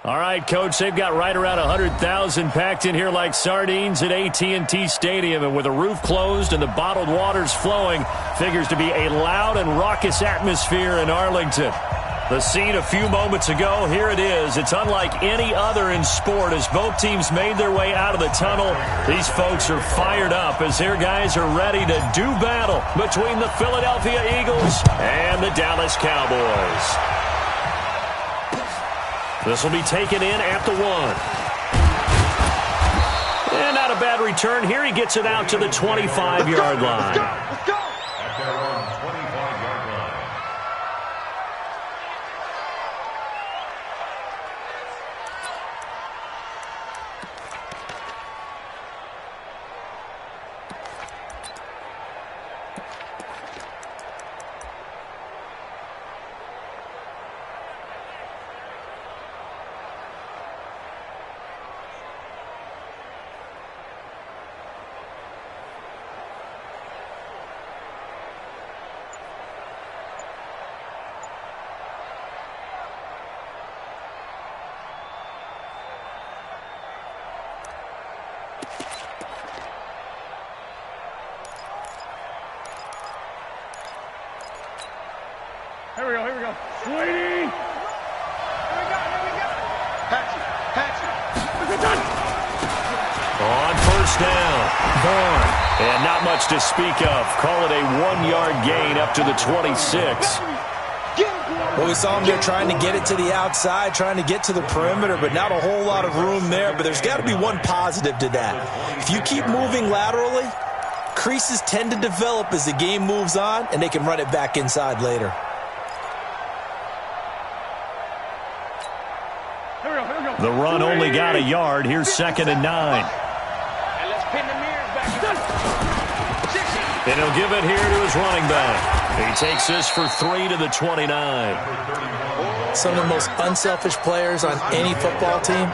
All right, Coach, they've got right around 100,000 packed in here like sardines at AT&T Stadium. And with the roof closed and the bottled waters flowing, figures to be a loud and raucous atmosphere in Arlington. The scene a few moments ago, here it is. It's unlike any other in sport as both teams made their way out of the tunnel. These folks are fired up as their guys are ready to do battle between the Philadelphia Eagles and the Dallas Cowboys. This will be taken in at the 1. And not a bad return here. He gets it out to the 25-yard line. Let's go. Here we go. Sweetie! Here we go. Patch it. On first down, Vaughn. And not much to speak of. Call it a 1-yard gain up to the 26. Well, we saw him there trying to get it to the outside, trying to get to the perimeter, but not a whole lot of room there. But there's got to be one positive to that. If you keep moving laterally, creases tend to develop as the game moves on, and they can run it back inside later. The run only got a yard. Here's 2nd and 9. And let's pin the mirrors back. And he'll give it here to his running back. He takes this for 3 to the 29. Some of the most unselfish players on any football team,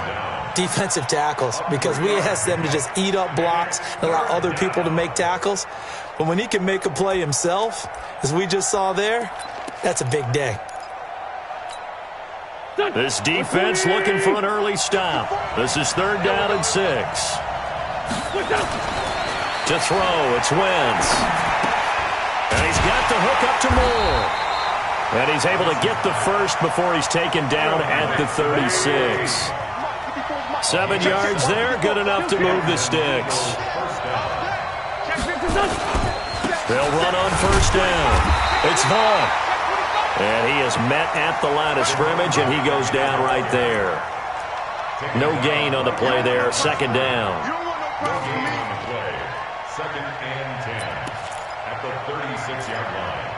defensive tackles, because we ask them to just eat up blocks and allow other people to make tackles. But when he can make a play himself, as we just saw there, that's a big day. This defense looking for an early stop. This is 3rd down and 6. To throw, it's Wentz. And he's got the hook up to Moore. And he's able to get the first before he's taken down at the 36. 7 yards there, good enough to move the sticks. They'll run on first down. It's Vaughn. And he is met at the line of scrimmage, and he goes down right there. No gain on the play there, 2nd down. No gain on the play. 2nd and 10 at the 36-yard line.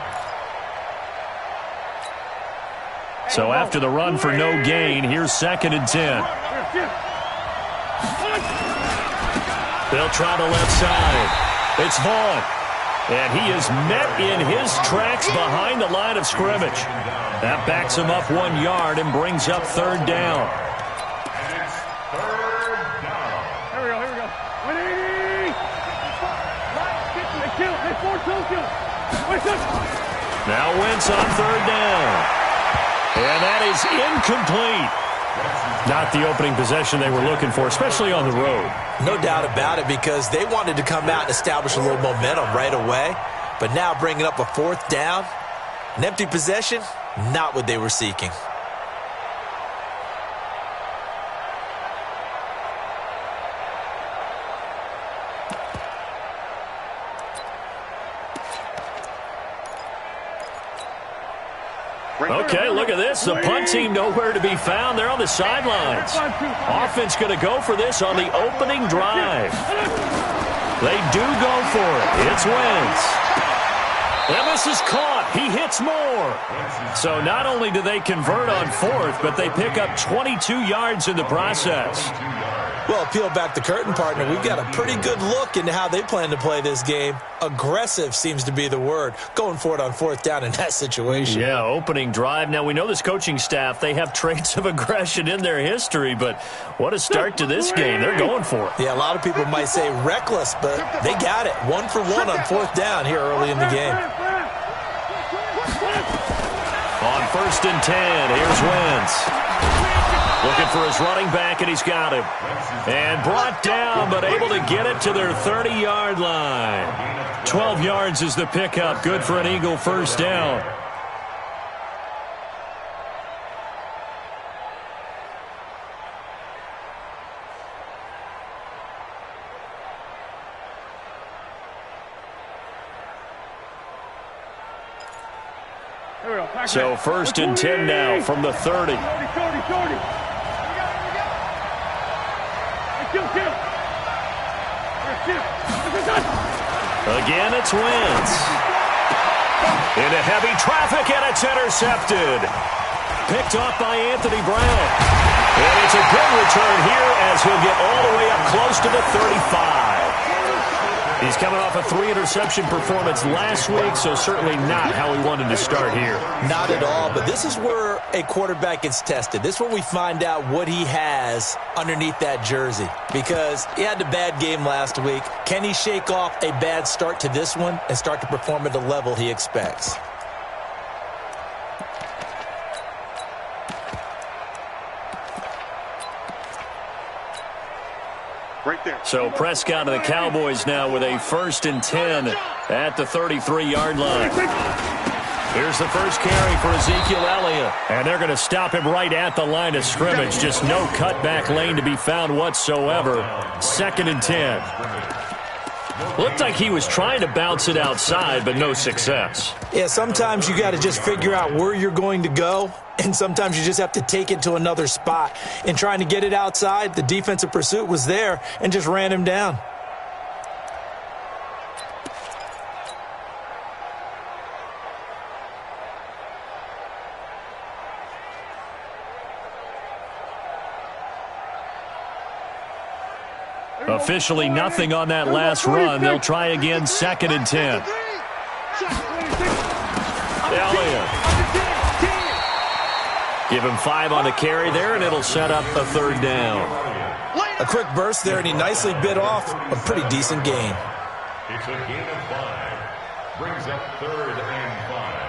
So after the run for no gain, here's 2nd and 10. They'll try the left side. It's Vaughn. And he is met in his tracks behind the line of scrimmage. That backs him up 1 yard and brings up 3rd down. And it's 3rd down. Here we go. Now Wentz on 3rd down. And that is incomplete. Not the opening possession they were looking for, especially on the road. No doubt about it, because they wanted to come out and establish a little momentum right away. But now bringing up a 4th down, an empty possession, not what they were seeking. Okay, look at this. The punt team nowhere to be found. They're on the sidelines. Offense going to go for this on the opening drive. They do go for it. It's Wentz. And this is caught. He hits more. So not only do they convert on 4th, but they pick up 22 yards in the process. Well, peel back the curtain, partner. We've got a pretty good look into how they plan to play this game. Aggressive seems to be the word. Going for it on 4th down in that situation. Yeah, opening drive. Now, we know this coaching staff, they have traits of aggression in their history, but what a start to this game. They're going for it. Yeah, a lot of people might say reckless, but they got it. 1 for 1 on 4th down here early in the game. On 1st and 10, here's Wentz. Looking for his running back, and he's got him. And brought down, but able to get it to their 30-yard line. 12 yards is the pickup. Good for an Eagle first down. So first and 10 now from the 30. Again, it's Wentz. Into heavy traffic, and it's intercepted. Picked off by Anthony Brown. And it's a good return here as he'll get all the way up close to the 35. He's coming off a 3-interception performance last week, so certainly not how he wanted to start here. Not at all, but this is where a quarterback gets tested. This is where we find out what he has underneath that jersey, because he had a bad game last week. Can he shake off a bad start to this one and start to perform at the level he expects? Right there. So Prescott and the Cowboys now with a first and 10 at the 33-yard line. Here's the first carry for Ezekiel Elliott. And they're going to stop him right at the line of scrimmage. Just no cutback lane to be found whatsoever. Second and 10. Looked like he was trying to bounce it outside, but no success. Yeah, sometimes you got to just figure out where you're going to go, and sometimes you just have to take it to another spot. In trying to get it outside, the defensive pursuit was there and just ran him down. Officially nothing on that last run. They'll try again, second and 10. Elliott. Give him 5 on the carry there, and it'll set up a third down. A quick burst there, and he nicely bit off a pretty decent gain. It's a gain of 5. Brings up third and 5.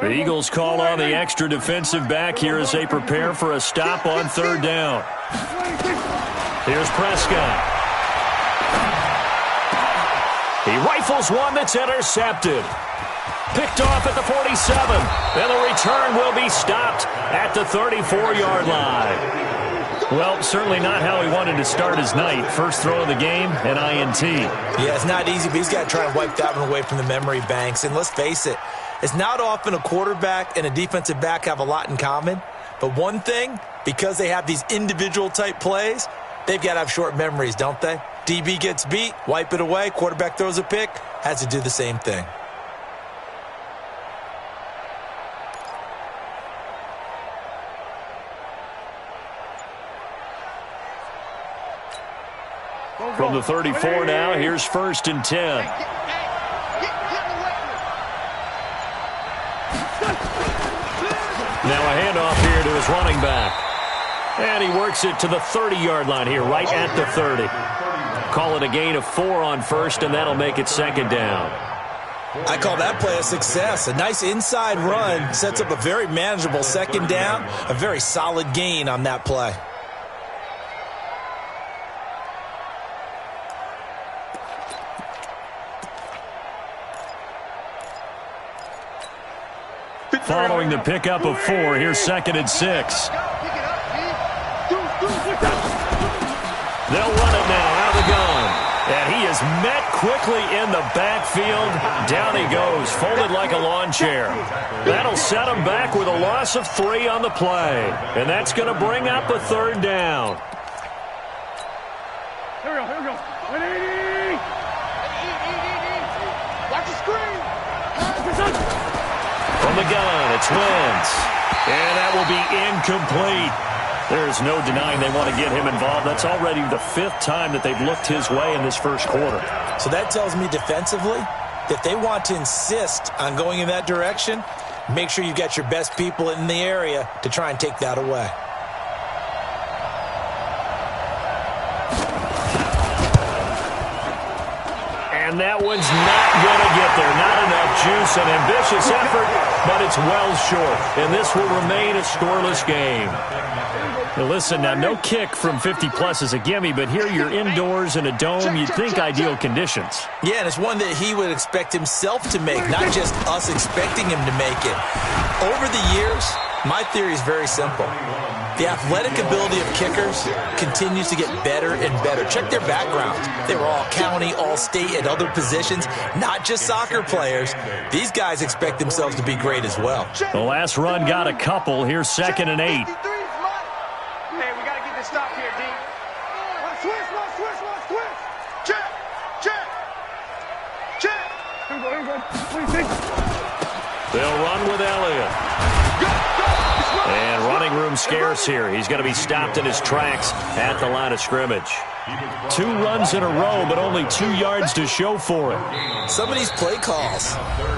The Eagles call on the extra defensive back here as they prepare for a stop on third down. Here's Prescott. He rifles one that's intercepted. Picked off at the 47. And the return will be stopped at the 34-yard line. Well, certainly not how he wanted to start his night. First throw of the game, an INT. Yeah, it's not easy, but he's got to try and wipe that one away from the memory banks. And let's face it, it's not often a quarterback and a defensive back have a lot in common. But one thing, because they have these individual type plays, they've got to have short memories, don't they? DB gets beat, wipe it away, quarterback throws a pick, has to do the same thing. From the 34 now, here's first and 10. Now a handoff here to his running back. And he works it to the 30-yard line here, right at the 30. Call it a gain of 4 on first, and that'll make it second down. I call that play a success. A nice inside run sets up a very manageable second down, a very solid gain on that play. Following the pickup of 4, here's second and 6. They'll run it now out of the gun. And he is met quickly in the backfield. Down he goes, folded like a lawn chair. That'll set him back with a loss of 3 on the play. And that's going to bring up a third down. Here we go, here we go. 180! Watch the screen! From the gun, it's Wentz. And that will be incomplete. There's no denying they want to get him involved. That's already the 5th time that they've looked his way in this first quarter. So that tells me defensively that they want to insist on going in that direction. Make sure you've got your best people in the area to try and take that away. And that one's not going to get there. Not enough juice. An ambitious effort, but it's well short. And this will remain a scoreless game. Now listen, now no kick from 50-plus is a gimme, but here you're indoors in a dome. You'd think ideal conditions. Yeah, and it's one that he would expect himself to make, not just us expecting him to make it. Over the years, my theory is very simple. The athletic ability of kickers continues to get better and better. Check their backgrounds. They were all county, all state, at other positions, not just soccer players. These guys expect themselves to be great as well. The last run got a couple. Here's 2nd and 8. Hey, we got to get this stop here, D. Switch. Check. Here we go. They'll run with Elliott. And running room scarce here. He's going to be stopped in his tracks at the line of scrimmage. 2 runs in a row, but only 2 yards to show for it. Some of these play calls,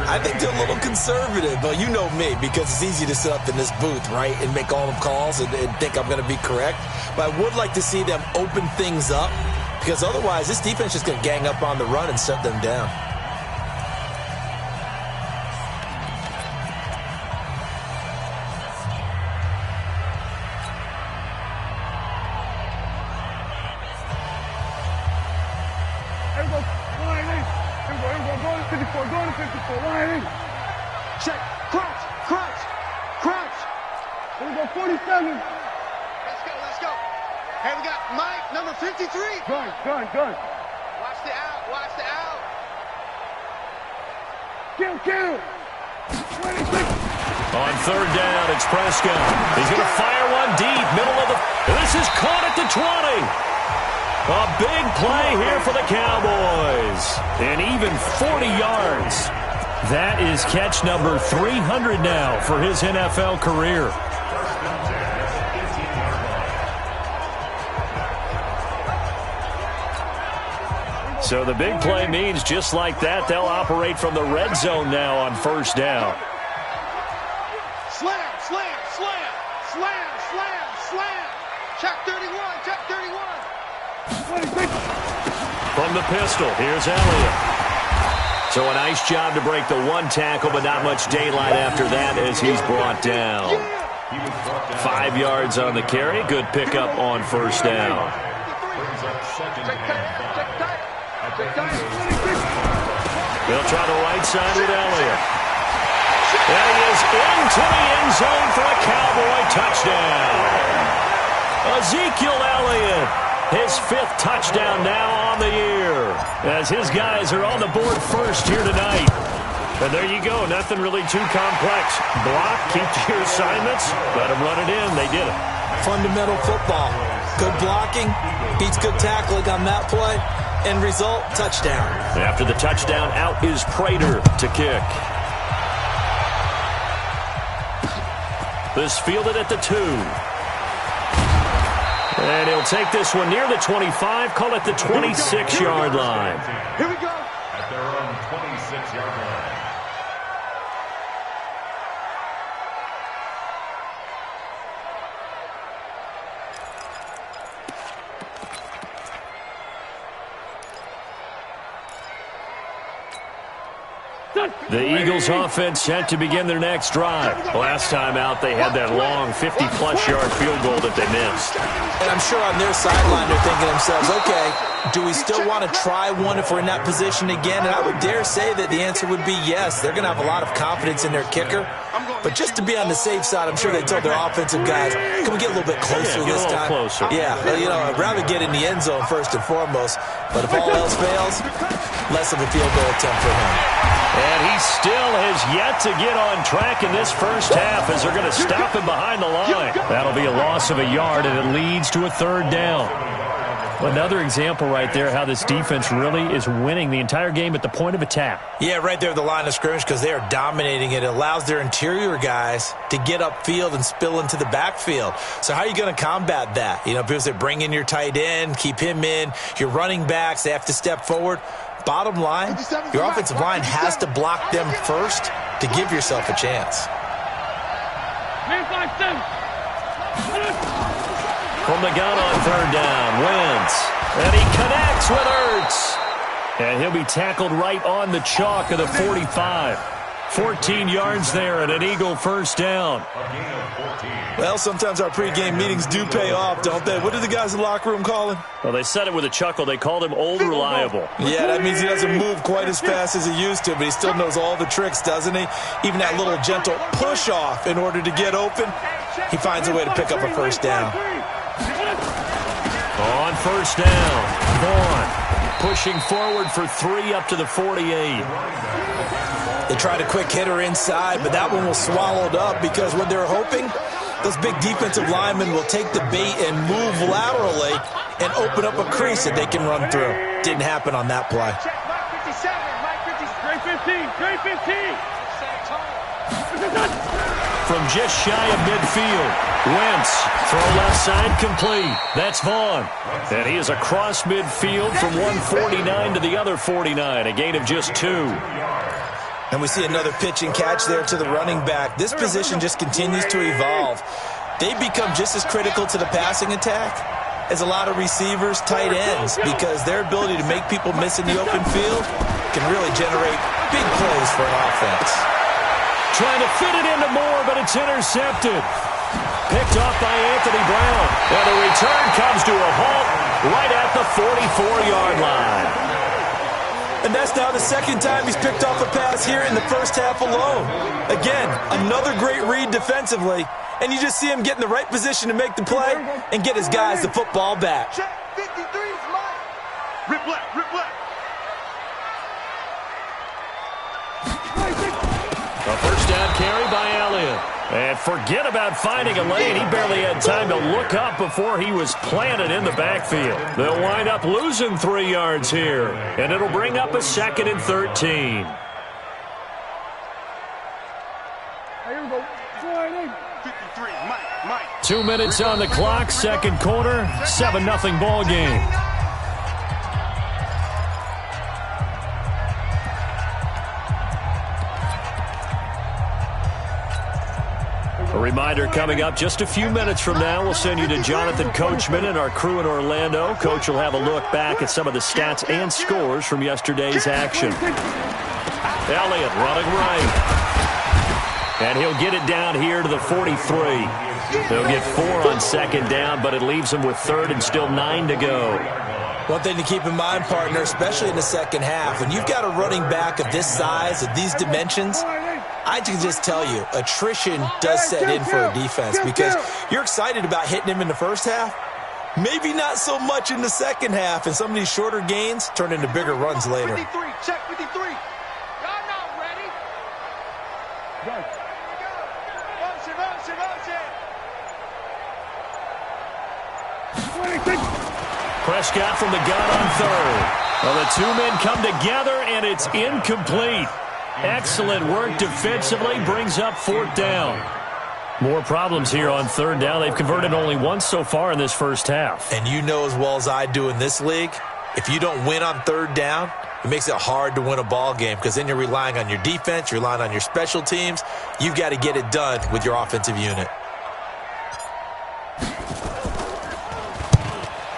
I think they're a little conservative. But you know me, because it's easy to sit up in this booth, right, and make all the calls and think I'm going to be correct. But I would like to see them open things up, because otherwise this defense is going to gang up on the run and shut them down. Check. Crouch. Here we go, 47. Let's go. Hey, we got Mike, number 53. Gun. Watch the out. Kill. 26. On 3rd down, it's Prescott. He's going to fire one deep, middle of the... This is caught at the 20. A big play here for the Cowboys. And even 40 yards. That is catch number 300 now for his NFL career. So the big play means just like that, they'll operate from the red zone now on 1st down. Slam. Check 31. From the pistol, here's Elliott. So a nice job to break the 1 tackle, but not much daylight after that as he's brought down. 5 yards on the carry. Good pickup on 1st down. They'll try the right side with Elliott. And he is into the end zone for a Cowboy touchdown. Ezekiel Elliott, his 5th touchdown now on the year, as his guys are on the board first here tonight. And there you go, nothing really too complex. Block, keep to your assignments, let them run it in. They did it. Fundamental football. Good blocking beats good tackling on that play. End result, touchdown. After the touchdown, out is Prater to kick. This fielded at the 2. And he'll take this one near the 25, call it the 26-yard line. Here we go. At their own 26-yard line. The Eagles offense set to begin their next drive. Last time out, they had that long 50-plus yard field goal that they missed. And I'm sure on their sideline they're thinking to themselves, okay, do we still want to try one if we're in that position again? And I would dare say that the answer would be yes. They're going to have a lot of confidence in their kicker. But just to be on the safe side, I'm sure they told their offensive guys, can we get a little bit closer this time? Closer. Yeah, you know, I'd rather get in the end zone first and foremost. But if all else fails, less of a field goal attempt for him. And he still has yet to get on track in this first half as they're going to stop him behind the line. That'll be a loss of a yard, and it leads to a 3rd down. Another example right there how this defense really is winning the entire game at the point of attack. Yeah, right there at the line of scrimmage because they are dominating it. It allows their interior guys to get upfield and spill into the backfield. So how are you going to combat that? You know, people say bring in your tight end, keep him in. Your running backs, they have to step forward. Bottom line, your offensive line has to block them first to give yourself a chance. From the gun on third down, Wentz. And he connects with Ertz. And he'll be tackled right on the chalk of the 45. 14 yards there and an Eagle first down. Well, sometimes our pregame meetings do pay off, don't they? What did the guys in the locker room call him? Well, they said it with a chuckle. They called him Old Reliable. Yeah, that means he doesn't move quite as fast as he used to, but he still knows all the tricks, doesn't he? Even that little gentle push-off in order to get open, he finds a way to pick up a first down. On first down, Vaughn pushing forward for 3 up to the 48. They tried a quick hitter inside, but that one was swallowed up because what they're hoping, those big defensive linemen will take the bait and move laterally and open up a crease that they can run through. Didn't happen on that play. From just shy of midfield, Wentz, throw left side complete. That's Vaughn. And he is across midfield from 149 to the other 49, a gain of just 2. And we see another pitch and catch there to the running back. This position just continues to evolve. They become just as critical to the passing attack as a lot of receivers, tight ends, because their ability to make people miss in the open field can really generate big plays for an offense. Trying to fit it into Moore, but it's intercepted. Picked off by Anthony Brown. And the return comes to a halt right at the 44-yard line. And that's now the second time he's picked off a pass here in the first half alone. Again, another great read defensively. And you just see him get in the right position to make the play and get his guys the football back. Check, 53 is mine. Rip left, rip left. A first down carry by Elliott. And forget about finding a lane. He barely had time to look up before he was planted in the backfield. They'll wind up losing 3 yards here. And it'll bring up a 2nd and 13. Here we go. 53, Mike. 2 minutes on the clock, second quarter, 7-0 ball game. A reminder coming up just a few minutes from now, we'll send you to Jonathan Coachman and our crew in Orlando. Coach will have a look back at some of the stats and scores from yesterday's action. Elliott running right. And he'll get it down here to the 43. They'll get 4 on second down, but it leaves them with 3rd and still 9 to go. One thing to keep in mind, partner, especially in the second half, when you've got a running back of this size, of these dimensions, I can just tell you, attrition does set in for a defense because you're excited about hitting him in the first half. Maybe not so much in the second half, and some of these shorter gains turn into bigger runs later. 53, check 53. Y'all not ready. Go. Prescott from the gun on 3rd. Well, the 2 men come together, and it's incomplete. Excellent work defensively, brings up 4th down. More problems here on 3rd down. They've converted only once so far in this first half. And you know as well as I do in this league, if you don't win on 3rd down, it makes it hard to win a ball game because then you're relying on your defense, you're relying on your special teams. You've got to get it done with your offensive unit.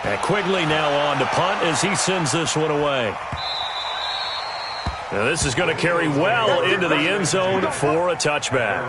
And Quigley now on to punt as he sends this one away. Now this is going to carry well into the end zone for a touchback.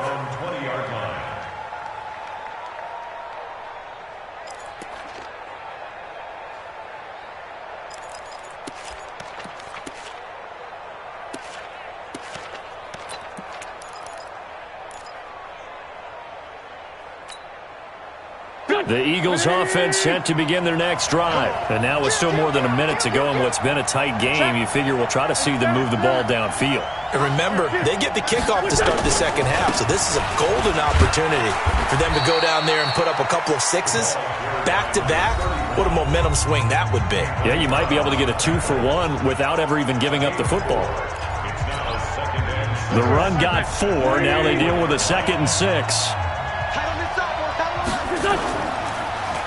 The Eagles offense set to begin their next drive. And now with still more than a minute to go in what's been a tight game, you figure we'll try to see them move the ball downfield. And remember, they get the kickoff to start the second half, so this is a golden opportunity for them to go down there and put up a couple of 6s back-to-back What a momentum swing that would be. Yeah, you might be able to get a 2-for-1 without ever even giving up the football. The run got 4. Now they deal with a 2nd and 6.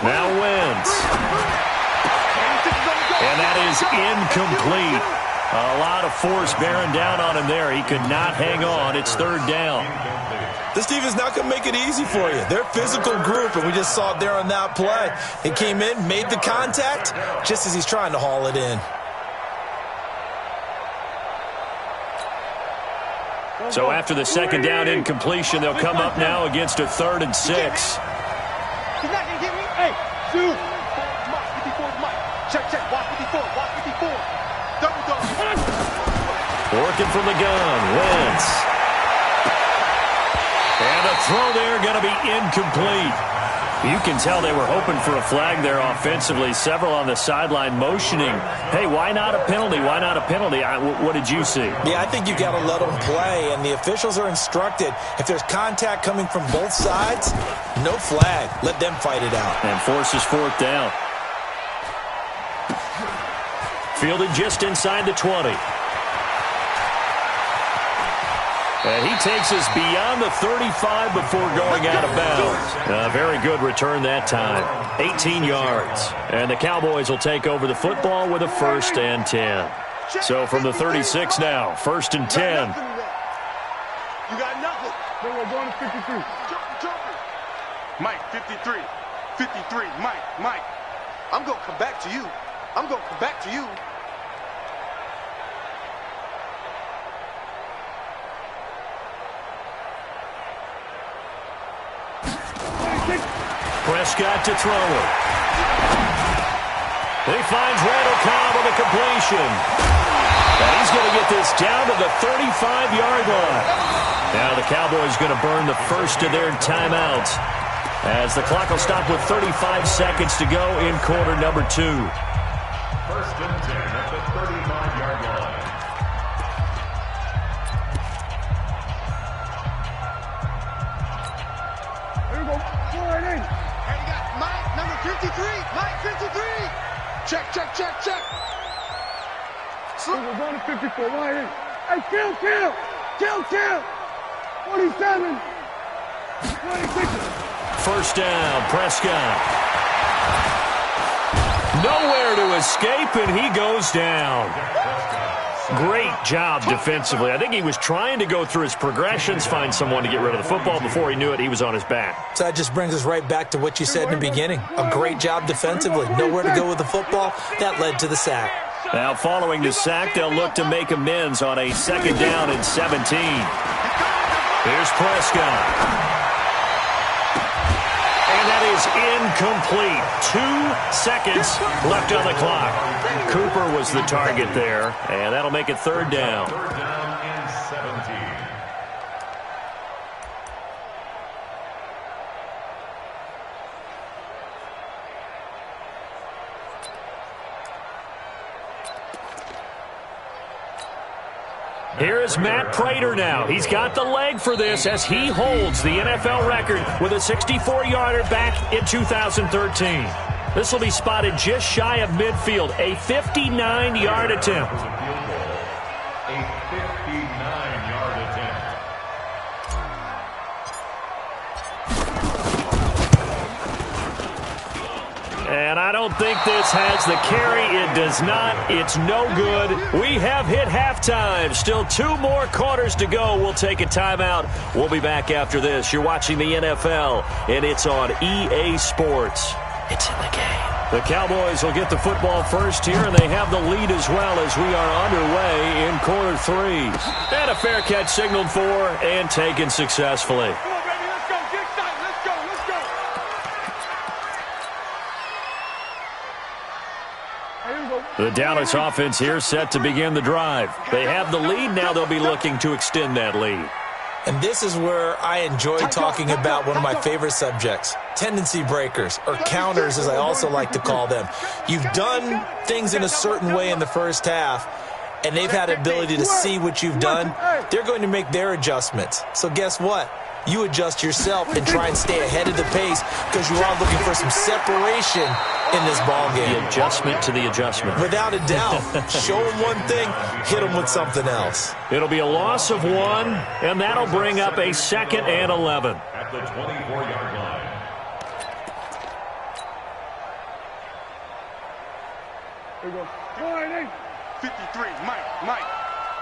Now Wentz. And that is incomplete. A lot of force bearing down on him there. He could not hang on. It's 3rd down. This defense not going to make it easy for you. They're a physical group, and we just saw it there on that play. He came in, made the contact, just as he's trying to haul it in. So after the 2nd down incompletion, they'll come up now against a 3rd and 6. He's not going to get me. Hey, shoot. Mike, 54 Mike. Check, watch 54, watch 54. Double. Working from the gun, Wentz. And a throw there going to be incomplete. You can tell they were hoping for a flag there offensively. Several on the sideline motioning. Hey, why not a penalty? Why not a penalty? What did you see? Yeah, I think you got to let them play, and the officials are instructed. If there's contact coming from both sides, no flag. Let them fight it out. And forces 4th down. Fielded just inside the 20. And he takes us beyond the 35 before going out of bounds. A very good return that time. 18 yards. And the Cowboys will take over the football with a 1st and 10. So from the 36 now, 1st and 10. You got nothing. No, we're going to 53. Jumping. Mike, 53. 53. Mike. I'm going to come back to you. Prescott to throw it. He finds Randall Cobb with a completion. And he's going to get this down to the 35-yard line. Now the Cowboys going to burn the first of their timeouts as the clock will stop with 35 seconds to go in quarter number 2. 1st and 10 at the 35-yard line. Here we go. Forward in. Hey, you got Mike, number 53. Mike, 53. Check. So we're going to 54. Right in. Hey, kill. 47. 26. 1st down, Prescott. Nowhere to escape, and he goes down. Great job defensively. I think he was trying to go through his progressions, find someone to get rid of the football. Before he knew it, he was on his back. So that just brings us right back to what you said in the beginning. A great job defensively. Nowhere to go with the football. That led to the sack. Now, following the sack, they'll look to make amends on a 2nd down and 17. Here's Prescott. And that is incomplete. 2 seconds left on the clock. Cooper was the target there, and that'll make it 3rd down. 3rd down and 17. Here is Matt Prater now. He's got the leg for this as he holds the NFL record with a 64-yarder back in 2013. This will be spotted just shy of midfield, a 59-yard attempt. A 59-yard attempt. And I don't think this has the carry. It does not. It's no good. We have hit halftime. Still 2 more quarters to go. We'll take a timeout. We'll be back after this. You're watching the NFL, and it's on EA Sports. It's in the game. The Cowboys will get the football first here, and they have the lead as well as we are underway in quarter 3. And a fair catch signaled for and taken successfully. Come on, baby, let's go. Get excited. Let's go. Here we go. The Dallas offense here set to begin the drive. They have the lead. Now they'll be looking to extend that lead. And this is where I enjoy talking about one of my favorite subjects, tendency breakers, or counters as I also like to call them. You've done things in a certain way in the first half, and they've had ability to see what you've done. They're going to make their adjustments. So guess what? you adjust yourself and try and stay ahead of the pace because you are looking for some separation in this ball game. The adjustment to the adjustment. Without a doubt. Show them one thing, hit them with something else. It'll be a loss of 1, and that'll bring up a 2nd and 11. At the 24-yard line. Here we go. 53, Mike.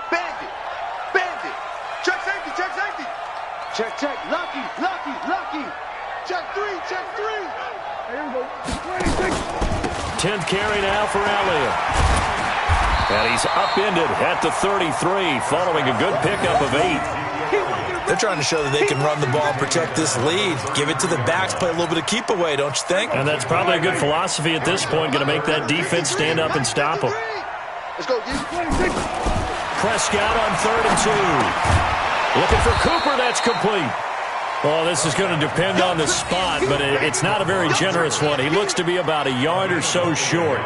Bandit. Check safety. Check. Lucky. Check 3. Here we go. 26. 10th carry now for Elliott. And he's upended at the 33 following a good pickup of 8. They're trying to show that they can run the ball and protect this lead. Give it to the backs, play a little bit of keep away, don't you think? And that's probably a good philosophy at this point, going to make that defense stand up and stop them. Let's go, D. 26. Prescott on 3rd and 2. Looking for Cooper, that's complete. Oh, this is going to depend on the spot, but it's not a very generous one. He looks to be about a yard or so short.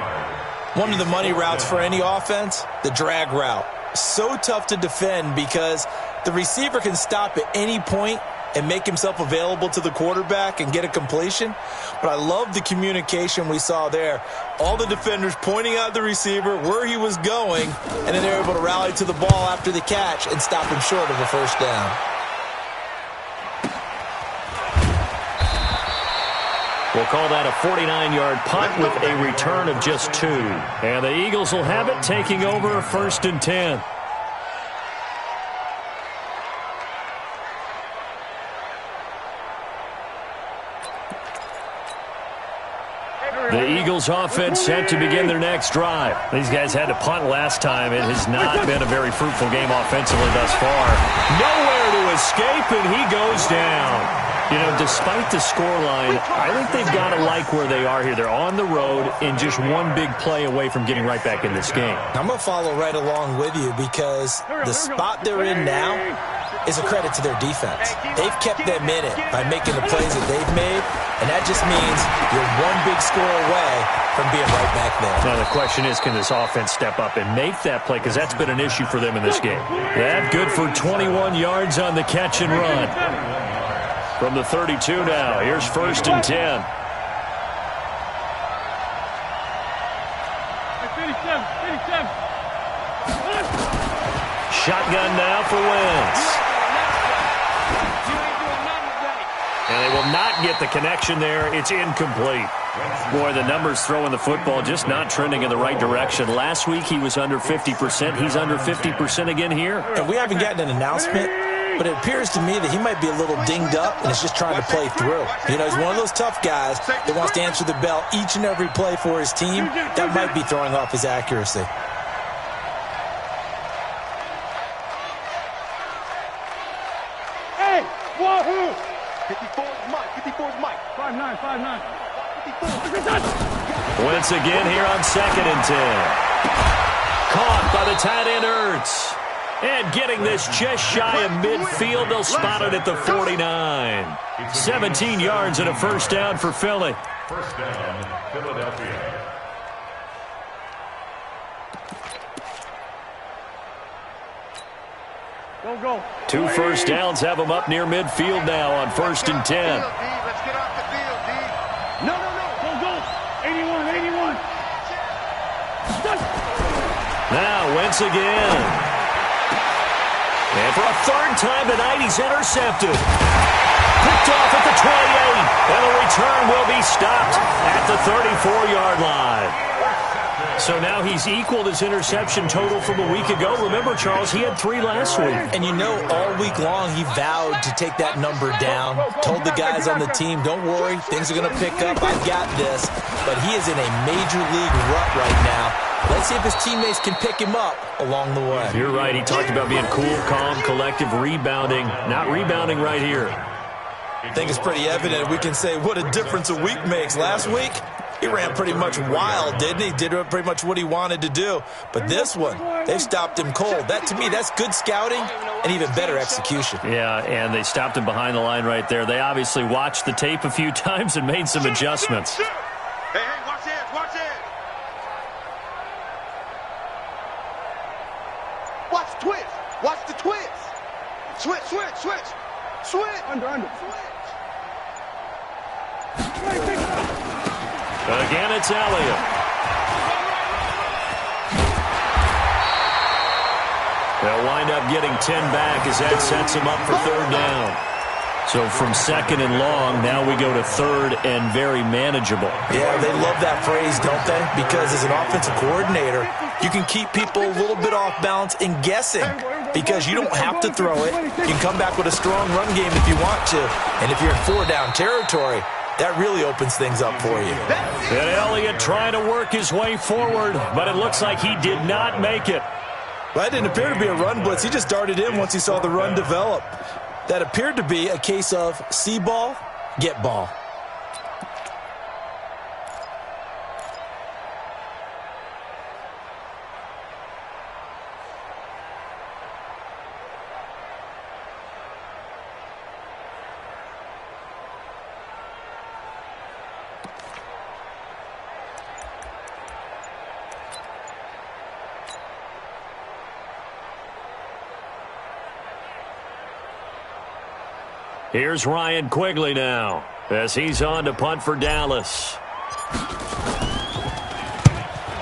One of the money routes for any offense, the drag route. So tough to defend because the receiver can stop at any point and make himself available to the quarterback and get a completion. But I love the communication we saw there. All the defenders pointing out the receiver, where he was going, and then they're able to rally to the ball after the catch and stop him short of a first down. We'll call that a 49-yard punt with a return of just 2. And the Eagles will have it, taking over 1st and 10. The Eagles offense set to begin their next drive. These guys had to punt last time. It has not been a very fruitful game offensively thus far. Nowhere to escape, and he goes down. You know, despite the scoreline, I think they've got to like where they are here. They're on the road and just one big play away from getting right back in this game. I'm going to follow right along with you because the spot they're in now is a credit to their defense. They've kept them in it by making the plays that they've made, and that just means you're one big score away from being right back there. Now the question is, can this offense step up and make that play? Because that's been an issue for them in this game. That good for 21 yards on the catch and run. From the 32 now, here's 1st and 10. 57. Shotgun now for Wentz. And they will not get the connection there. It's incomplete. Boy, the numbers throwing the football just not trending in the right direction. Last week he was under 50%. He's under 50% again here. And we haven't gotten an announcement, but it appears to me that he might be a little dinged up and is just trying to play through. You know, he's one of those tough guys that wants to answer the bell each and every play for his team. That might be throwing off his accuracy. Hey, wahoo! 54 is Mike. 54 is Mike. 5'9", 5'9". 54. Wentz again here on 2nd and 10. Caught by the tight end Ertz. And getting this just shy of midfield, they'll spot it at the 49. 17 yards and a first down for Philly. First down, Philadelphia. Go. 2 first downs have them up near midfield now on 1st and 10. Let's get off the field, D. No. Go. 81. Now Wentz again. And for a 3rd time tonight, he's intercepted. Picked off at the 28. And the return will be stopped at the 34-yard line. So now he's equaled his interception total from a week ago. Remember, Charles, he had 3 last week. And you know, all week long he vowed to take that number down. Told the guys on the team, don't worry, things are going to pick up. I've got this. But he is in a major league rut right now. Let's see if his teammates can pick him up along the way. You're right. He talked about being cool, calm, collective, rebounding. Not rebounding right here. I think it's pretty evident. We can say what a difference a week makes. Last week, he ran pretty much wild, didn't he? Did pretty much what he wanted to do. But this one, they've stopped him cold. That, to me, that's good scouting and even better execution. Yeah, and they stopped him behind the line right there. They obviously watched the tape a few times and made some adjustments. Hey, watch it. Watch the twist. Switch. Switch. Under. Again, it's Elliott. They'll wind up getting 10 back as that sets them up for third down. So from second and long, now we go to third and very manageable. Yeah, they love that phrase, don't they? Because as an offensive coordinator, you can keep people a little bit off balance and guessing because you don't have to throw it. You can come back with a strong run game if you want to. And if you're in four-down territory, that really opens things up for you. And Elliott trying to work his way forward, but it looks like he did not make it. Well, that didn't appear to be a run blitz. He just darted in once he saw the run develop. That appeared to be a case of see ball, get ball. Here's Ryan Quigley now as he's on to punt for Dallas.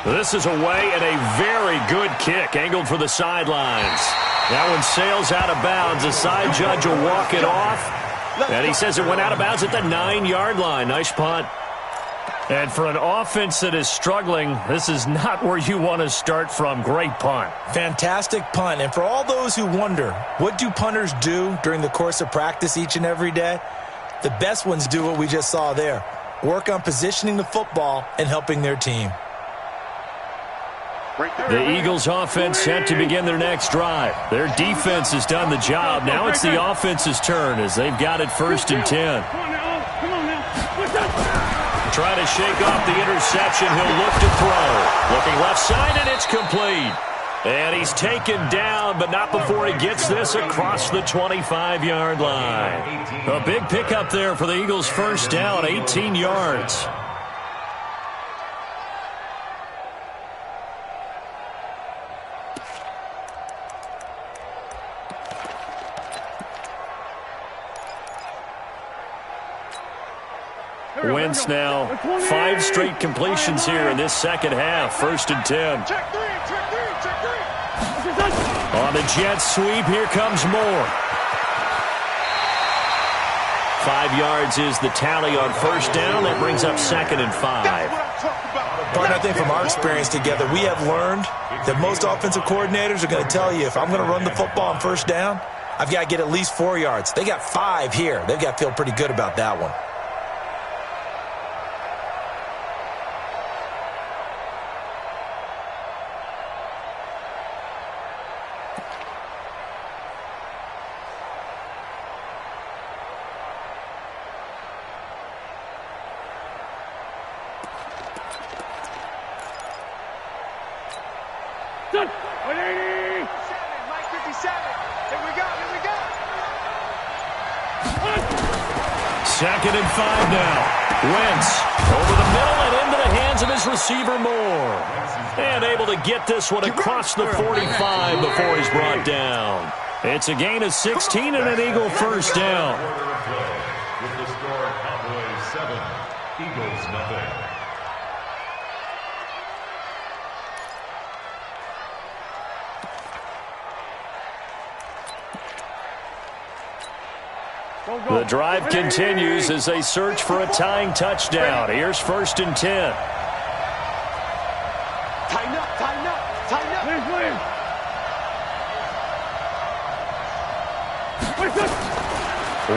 This is away and a very good kick angled for the sidelines. That one sails out of bounds. The side judge will walk it off. And he says it went out of bounds at the 9-yard line. Nice punt. And for an offense that is struggling, this is not where you want to start from. Great punt. Fantastic punt. And for all those who wonder, what do punters do during the course of practice each and every day? The best ones do what we just saw there. Work on positioning the football and helping their team. The Eagles offense set to begin their next drive. Their defense has done the job. Now it's the offense's turn as they've got it 1st and 10. Trying to shake off the interception. He'll look to throw. Looking left side, and it's complete. And he's taken down, but not before he gets this across the 25-yard line. A big pickup there for the Eagles' first down, 18 yards. Wentz now 5 straight completions here in this second half. 1st and 10. On the jet sweep, here comes more. 5 yards is the tally on 1st down. That brings up 2nd and 5. Partner, I think from our experience together, we have learned that most offensive coordinators are going to tell you, if I'm going to run the football on 1st down, I've got to get at least 4 yards. They got 5 here. They've got to feel pretty good about that one. Second and 5 now. Wentz over the middle and into the hands of his receiver Moore. And able to get this one across the 45 before he's brought down. It's a gain of 16 and an Eagle first down. With the score, Cowboys 7, Eagles nothing. The drive continues as they search for a tying touchdown. Here's 1st and 10. Tighten up.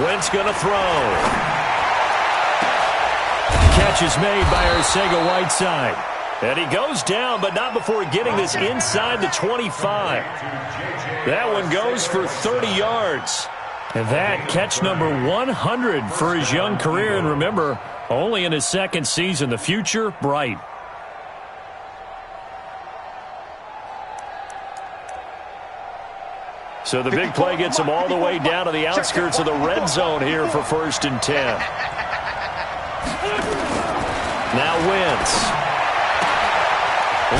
Wentz gonna throw. Catch is made by Arcega-Whiteside. And he goes down, but not before getting this inside the 25. That one goes for 30 yards. And that catch number 100 for his young career. And remember, only in his 2nd season. The future, bright. So the big play gets him all the way down to the outskirts of the red zone here for 1st and 10. Now Wentz.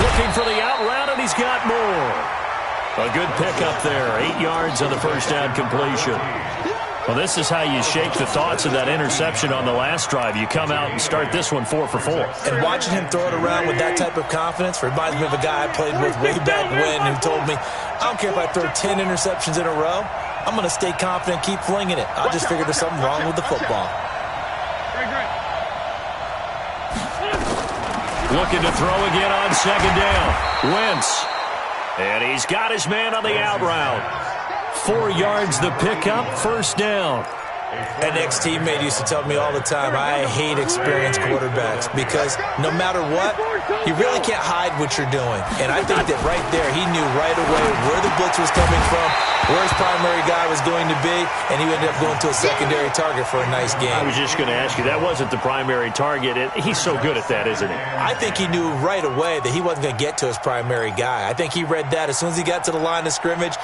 Looking for the out route, and he's got more. A good pickup there. 8 yards on the 1st down completion. Well, this is how you shake the thoughts of that interception on the last drive. You come out and start this one 4 for 4. And watching him throw it around with that type of confidence reminds me of a guy I played with way back when who told me, I don't care if I throw 10 interceptions in a row. I'm going to stay confident, keep flinging it. I just figured there's something wrong with the football. Looking to throw again on second down. Wentz. And he's got his man on the out route. 4 yards the pickup, first down. An ex-teammate used to tell me all the time, I hate experienced quarterbacks because no matter what, you really can't hide what you're doing. And I think that right there, he knew right away where the blitz was coming from, where his primary guy was going to be, and he ended up going to a secondary target for a nice game. I was just going to ask you, that wasn't the primary target. He's so good at that, isn't he? I think he knew right away that he wasn't going to get to his primary guy. I think he read that as soon as he got to the line of scrimmage,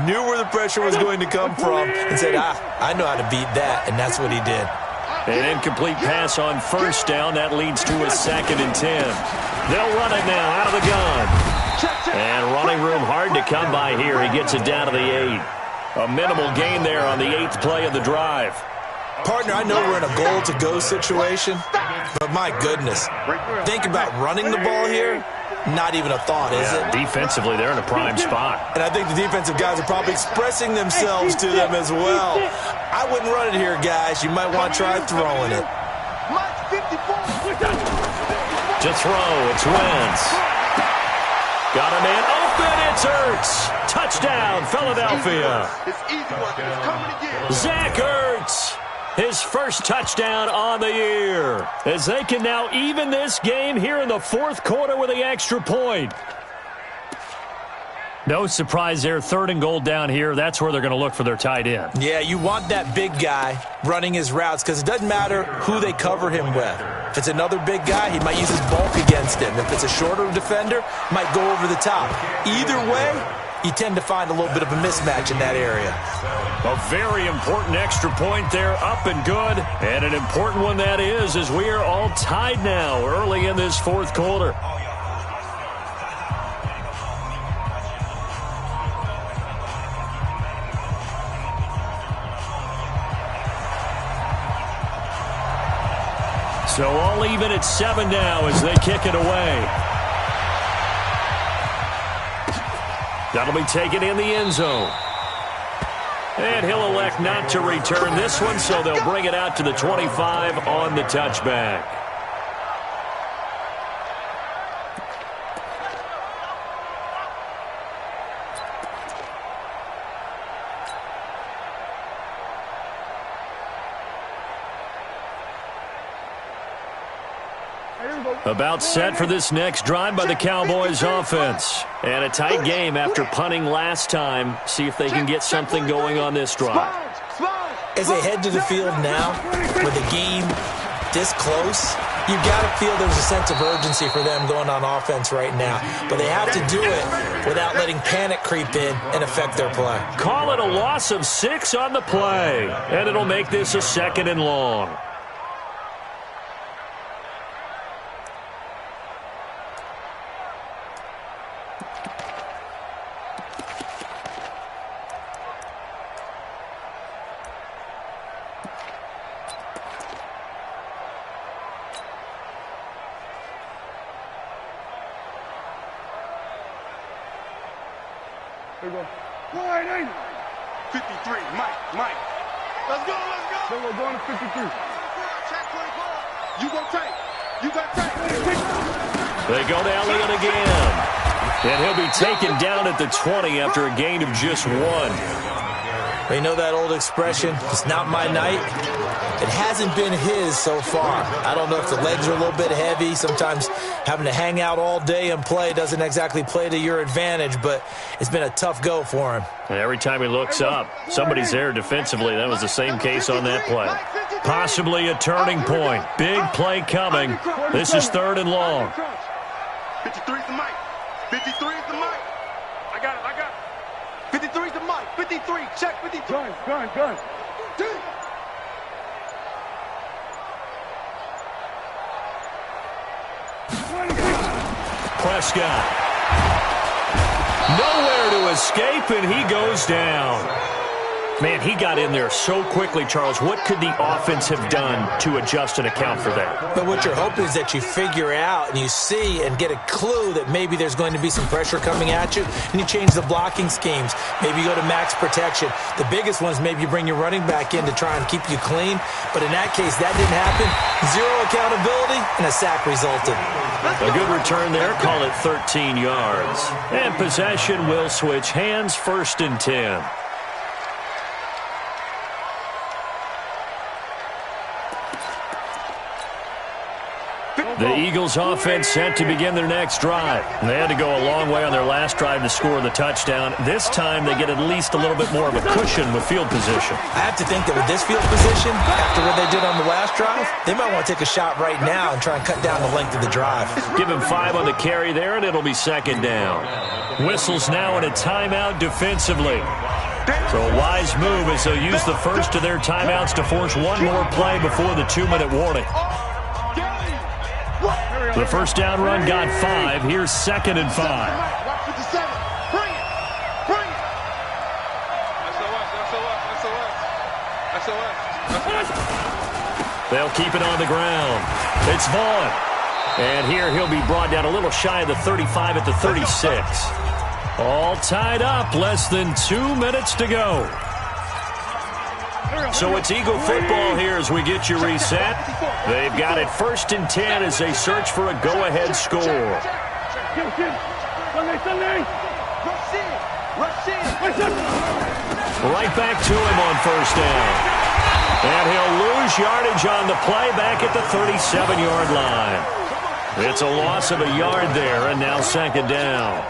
knew where the pressure was going to come from, and said, I know how to beat that, and that's what he did. An incomplete pass on first down. That leads to a 2nd and 10. They'll run it now out of the gun. And running room hard to come by here. He gets it down to the 8. A minimal gain there on the 8th play of the drive. Partner, I know we're in a goal-to-go situation, but my goodness, think about running the ball here. Not even a thought, is it? Defensively, they're in a prime spot. And I think the defensive guys are probably expressing themselves to them as well. I wouldn't run it here, guys. You might want to try throwing it. To throw, it's Wentz. Got a man open, it's Ertz. Touchdown, Philadelphia. Zach Ertz. His first touchdown on the year, as they can now even this game here in the 4th quarter with the extra point. No surprise there, 3rd and goal down here. That's where they're going to look for their tight end. Yeah, you want that big guy running his routes because it doesn't matter who they cover him with. If it's another big guy, he might use his bulk against him. If it's a shorter defender, might go over the top. Either way, you tend to find a little bit of a mismatch in that area. A very important extra point there, up and good. And an important one that is, as we are all tied now early in this 4th quarter. So all even at 7 now as they kick it away. That'll be taken in the end zone. And he'll elect not to return this one, so they'll bring it out to the 25 on the touchback. About set for this next drive by the Cowboys offense. And a tight game after punting last time. See if they can get something going on this drive. As they head to the field now, with the game this close, you've got to feel there's a sense of urgency for them going on offense right now. But they have to do it without letting panic creep in and affect their play. Call it a loss of 6 on the play. And it'll make this a 2nd and long. There you go. Wide angle. 53, Mike. Let's go. Then we're going to 53. Check 24. You got take. They go to Elliott again. And he'll be taken down at the 20 after a gain of just 1. You know that old expression, it's not my night? It hasn't been his so far. I don't know if the legs are a little bit heavy. Sometimes having to hang out all day and play doesn't exactly play to your advantage, but it's been a tough go for him. And every time he looks up, somebody's there defensively. That was the same case on that play. Possibly a turning point. Big play coming. This is 3rd and long. 53's the Mike. 53's the Mike. I got it. 53's the Mike. 53. Check 53. Gun. Prescott. Nowhere to escape, and he goes down. Man, he got in there so quickly, Charles. What could the offense have done to adjust and account for that? But what you're hoping is that you figure out and you see and get a clue that maybe there's going to be some pressure coming at you, and you change the blocking schemes. Maybe you go to max protection. The biggest one is maybe you bring your running back in to try and keep you clean. But in that case, that didn't happen. Zero accountability, and a sack resulted. A good return there. Call it 13 yards. And possession will switch hands, 1st and 10. The Eagles offense set to begin their next drive. They had to go a long way on their last drive to score the touchdown. This time they get at least a little bit more of a cushion with field position. I have to think that with this field position, after what they did on the last drive, they might want to take a shot right now and try and cut down the length of the drive. Give him 5 on the carry there, and it'll be 2nd down. Whistles now in a timeout defensively. So a wise move as they'll use the first of their timeouts to force one more play before the 2-minute warning. The first down run got 5. Here's 2nd and 5. Bring it. Bring it. They'll keep it on the ground. It's Vaughn. And here he'll be brought down a little shy of the 35 at the 36. All tied up. Less than 2 minutes to go. So it's Eagle football here as we get you reset. They've got it 1st and 10 as they search for a go-ahead score. Right back to him on 1st down. And he'll lose yardage on the play back at the 37-yard line. It's a loss of a yard there, and now 2nd down.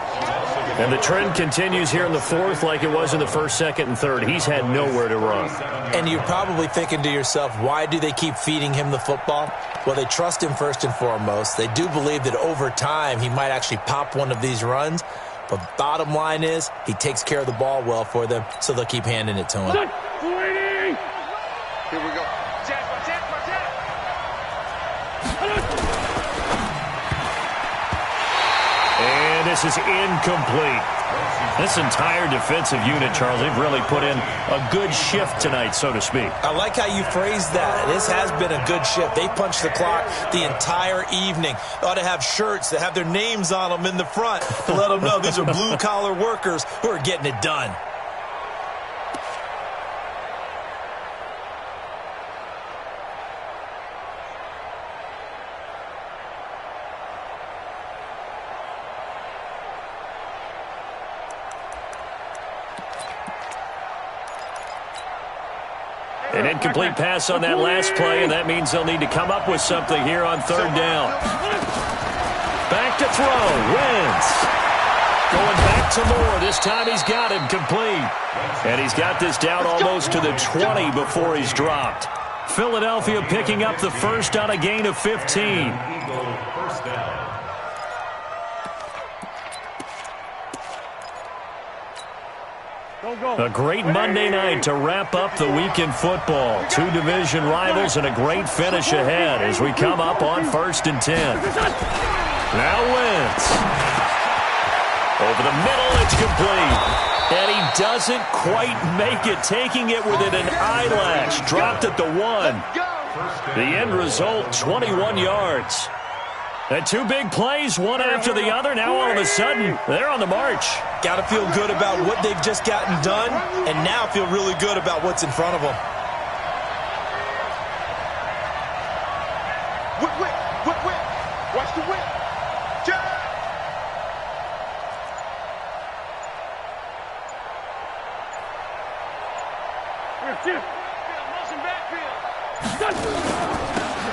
And the trend continues here in the 4th like it was in the 1st, 2nd, and 3rd. He's had nowhere to run. And you're probably thinking to yourself, why do they keep feeding him the football? Well, they trust him first and foremost. They do believe that over time he might actually pop one of these runs. But bottom line is he takes care of the ball well for them, so they'll keep handing it to him. Here we go. And this is incomplete. This entire defensive unit, Charles, they've really put in a good shift tonight, so to speak. I like how you phrased that. This has been a good shift. They punched the clock the entire evening. They ought to have shirts that have their names on them in the front to let them know these are blue-collar workers who are getting it done. An incomplete pass on that last play, and that means they'll need to come up with something here on 3rd down. Back to throw. Wentz. Going back to Moore. This time he's got him complete. And he's got this down almost to the 20 before he's dropped. Philadelphia picking up the first on a gain of 15. A great Monday night to wrap up the week in football. 2 division rivals and a great finish ahead as we come up on 1st and 10. Now Wentz. Over the middle, it's complete. And he doesn't quite make it, taking it within an eyelash. Dropped at the 1. The end result, 21 yards. And 2 big plays, one after the other. Now all of a sudden, they're on the march. Got to feel good about what they've just gotten done, and now feel really good about what's in front of them. Whip. Watch the whip.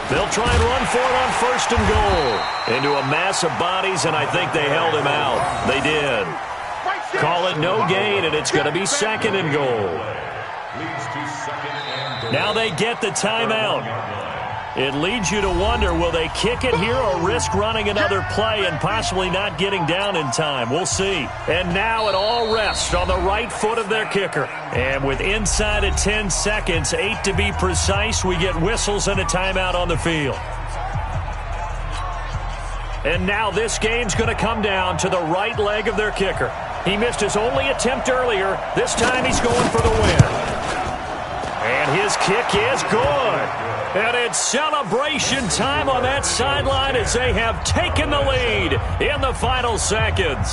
They'll try and run for it on 1st and goal. Into a mass of bodies, and I think they held him out. They did. Call it no gain, and it's going to be 2nd and goal. Now they get the timeout. It leads you to wonder, will they kick it here or risk running another play and possibly not getting down in time? We'll see. And now it all rests on the right foot of their kicker. And with inside of 10 seconds, 8 to be precise, we get whistles and a timeout on the field. And now this game's going to come down to the right leg of their kicker. He missed his only attempt earlier. This time he's going for the win. And his kick is good. And it's celebration time on that sideline as they have taken the lead in the final seconds.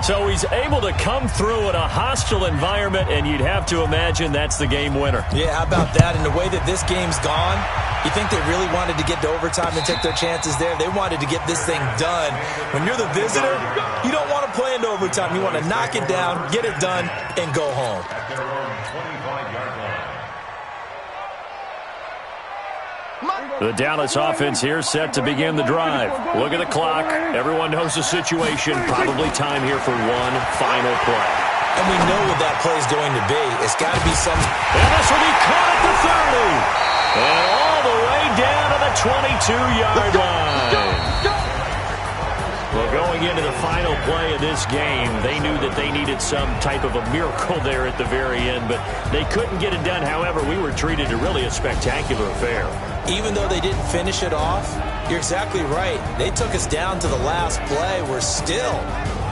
So he's able to come through in a hostile environment, and you'd have to imagine that's the game winner. Yeah, how about that? And the way that this game's gone, you think they really wanted to get to overtime and take their chances there? They wanted to get this thing done. When you're the visitor, you don't want to play into overtime. You want to knock it down, get it done, and go home. At their own 25-yard line. The Dallas offense here set to begin the drive. Look at the clock. Everyone knows the situation. Probably time here for one final play. And we know what that play is going to be. It's got to be some... And this will be caught at the 30. And all the way down to the 22-yard line. Well, going into the final play of this game, they knew that they needed some type of a miracle there at the very end, but they couldn't get it done. However, we were treated to really a spectacular affair. Even though they didn't finish it off, you're exactly right. They took us down to the last play. We're still,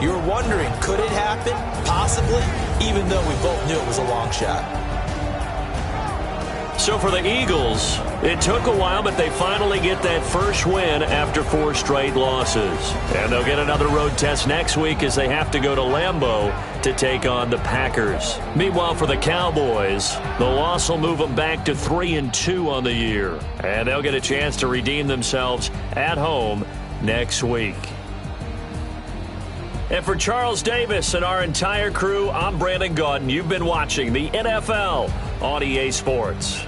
you were wondering, could it happen? Possibly, even though we both knew it was a long shot. So for the Eagles, it took a while, but they finally get that first win after 4 straight losses. And they'll get another road test next week as they have to go to Lambeau to take on the Packers. Meanwhile, for the Cowboys, the loss will move them back to 3-2 on the year. And they'll get a chance to redeem themselves at home next week. And for Charles Davis and our entire crew, I'm Brandon Gaudin. You've been watching the NFL on EA Sports.